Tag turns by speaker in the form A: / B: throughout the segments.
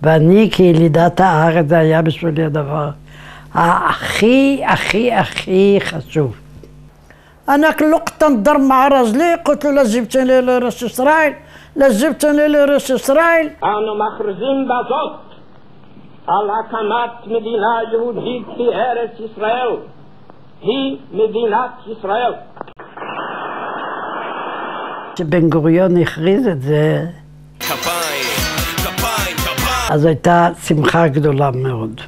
A: ואני כילידת הארץ, זה היה בשבילי הדבר הכי הכי הכי חשוב. أنا كل وقت نضر مع رجلي قلت له لا جبتني لرئيس إسرائيل لا جبتني لرئيس إسرائيل.
B: أنا מכריזים בזאת על הקמת מדינה יהודית בארץ ישראל. היא מדינת ישראל.
A: כשבן גוריון הכריז את זה, אז הייתה שמחה גדולה מאוד.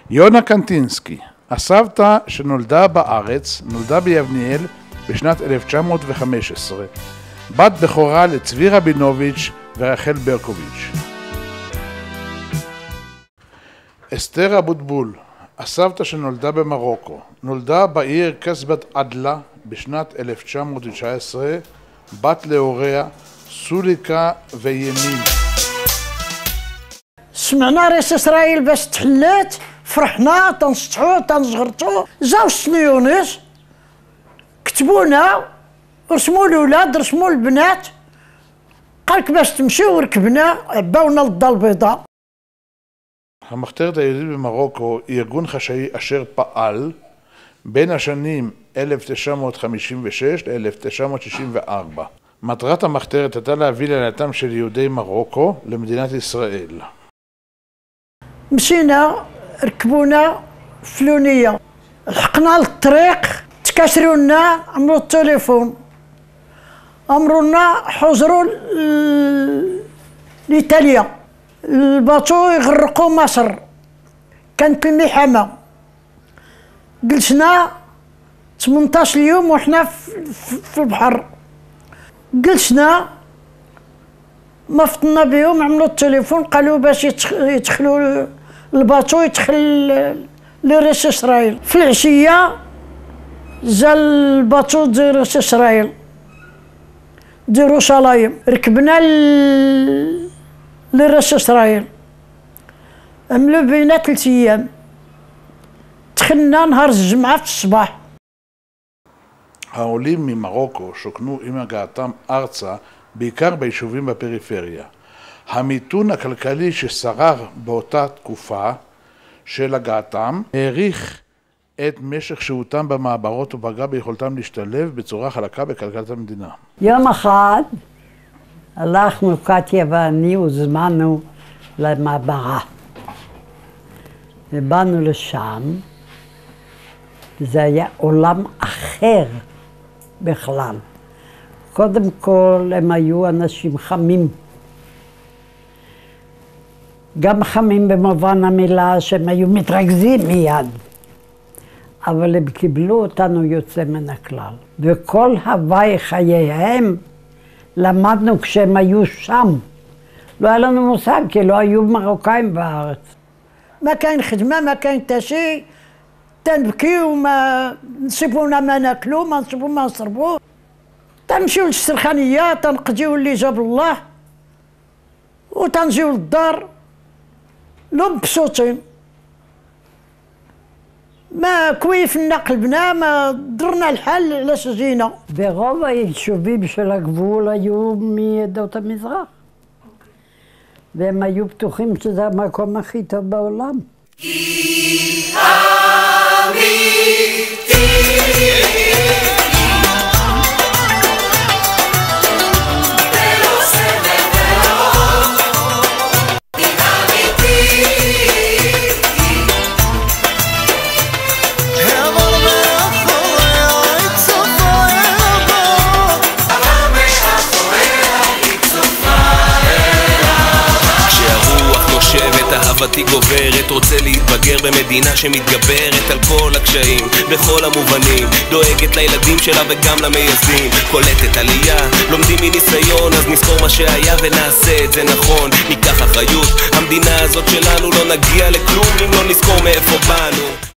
C: יונה קנטינסקי, הסבתא שנולדה בארץ, נולדה ביבניאל בשנת 1915, בת בכורה לצבי רבינוביץ' ורחל ברקוביץ'. אסתר אבוטבול, הסבתא שנולדה במרוקו, נולדה בעיר קסבת עדלה בשנת 1919, בת להוריה סוליקה וימין.
A: سمعنا رئيس إسرائيل باش تحلات فرحنا تنسطحو تنزغرطو جاو الصنيونيس كتبونا رسموا الولاد رسموا البنات قالك باش تمشيو وركبنا عباونا للدار البيضاء.
C: המחתרת היהודית במרוקו היא ארגון חשאי אשר פעל בין השנים 1956 ל-1964. מטרת המחתרת הייתה להביא לעלייתם של יהודי מרוקו למדינת ישראל.
A: مشينا ركبونا فلونية لحقنا للطريق تكاسروا لنا عمرو التليفون امرونا حزروا لإيطاليا الباطو يغرقوا مصر كانت المحامة جلسنا 18 يوم وحنا في البحر جلسنا ما فطنا بهم عملوا التليفون قالوا باش يدخلوا الباطو يدخل لرئيس إسرائيل. في العشية جا الباطو ديال رئيس إسرائيل ديال يروشلايم ركبنا لرئيس إسرائيل عملوا بينا 3 أيام دخلنا نهار الجمعة في الصباح.
C: העולים ממרוקו שוכנו עם הגעתם ארצה בעיקר ביישובים בפריפריה. המיתון הכלכלי ששרר באותה תקופה של הגעתם העריך את משך שהותם במעברות ופגע ביכולתם להשתלב בצורה חלקה בכלכלת המדינה.
A: יום אחד הלכנו קטיה ואני הוזמנו למעברה ובאנו לשם. זה היה עולם אחר בכלל. קודם כל הם היו אנשים חמים. גם חמים במובן המילה שהם היו מתרכזים מיד. אבל הם קיבלו אותנו יוצא מן הכלל. וכל הווי חייהם למדנו כשהם היו שם. לא היה לנו מושג כי לא היו מרוקאים בארץ. ما كاين خدمة ما كاين تا شي تنبكيو ما نصيبونا ما ناكلو ما نصيبو ما نشربو تنمشيو للسرخانية تنقضيو اللي جاب الله وتنجيو للدار لو مبسوطين ما كويفنا قلبنا ما درنا الحل علاش جينا. ברוב היישובים של הגבול היו מעדות המזרח והם היו בטוחים שזה המקום הכי טוב בעולם.
D: אהבתי גוברת, רוצה להתבגר במדינה שמתגברת על כל הקשיים בכל המובנים, דואגת לילדים שלה וגם למייסדים, קולטת עלייה, לומדים מניסיון, אז נזכור מה שהיה ונעשה את זה נכון, ניקח אחריות, המדינה הזאת שלנו לא נגיע לכלום אם לא נזכור מאיפה באנו.